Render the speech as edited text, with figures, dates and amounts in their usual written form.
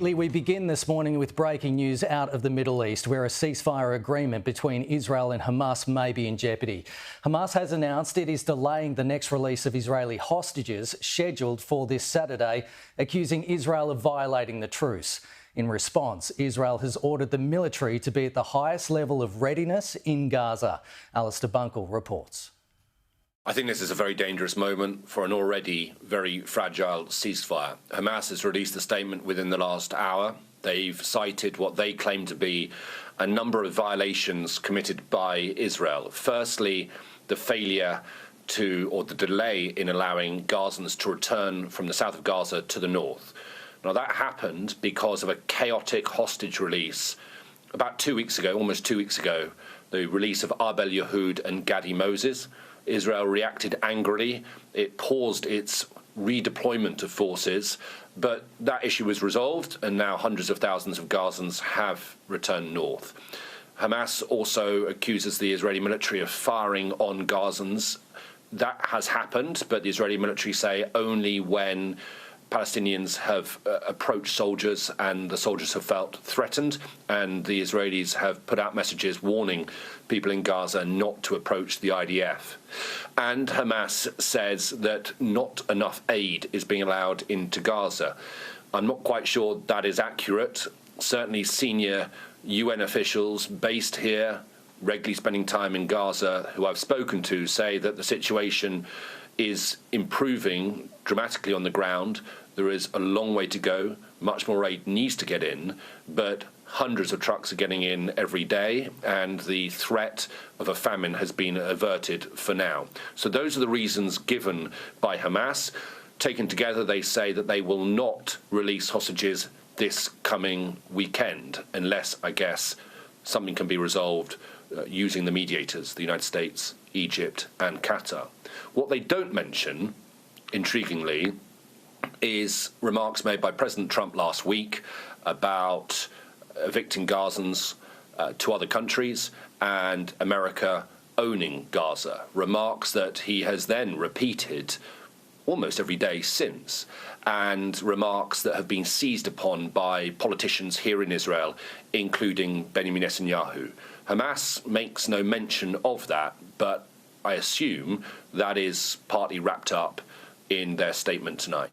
We begin this morning with breaking news out of the Middle East, where a ceasefire agreement between Israel and Hamas may be in jeopardy. Hamas has announced it is delaying the next release of Israeli hostages, scheduled for this Saturday, accusing Israel of violating the truce. In response, Israel has ordered the military to be at the highest level of readiness in Gaza. Alistair Bunkle reports. I think this is a very dangerous moment for an already very fragile ceasefire. Hamas has released a statement within the last hour. They've cited what they claim to be a number of violations committed by Israel. Firstly, the failure or the delay in allowing Gazans to return from the south of Gaza to the north. Now, that happened because of a chaotic hostage release about 2 weeks ago, almost 2 weeks ago, the release of Abel Yehud and Gadi Moses. Israel reacted angrily. It paused its redeployment of forces, but that issue was resolved, and now hundreds of thousands of Gazans have returned north. Hamas also accuses the Israeli military of firing on Gazans. That has happened, but the Israeli military say only when Palestinians have approached soldiers and the soldiers have felt threatened, and the Israelis have put out messages warning people in Gaza not to approach the IDF. And Hamas says that not enough aid is being allowed into Gaza. I'm not quite sure that is accurate. Certainly senior UN officials based here, regularly spending time in Gaza, who I've spoken to, say that the situation is improving dramatically on the ground. There is a long way to go. Much more aid needs to get in, but hundreds of trucks are getting in every day, and the threat of a famine has been averted for now. So those are the reasons given by Hamas. Taken together, they say that they will not release hostages this coming weekend, unless, I guess, something can be resolved using the mediators, the United States, Egypt, and Qatar. What they don't mention, intriguingly, is remarks made by President Trump last week about evicting Gazans to other countries and America owning Gaza, remarks that he has then repeated almost every day since, and remarks that have been seized upon by politicians here in Israel, including Benjamin Netanyahu. Hamas makes no mention of that, but I assume that is partly wrapped up in their statement tonight.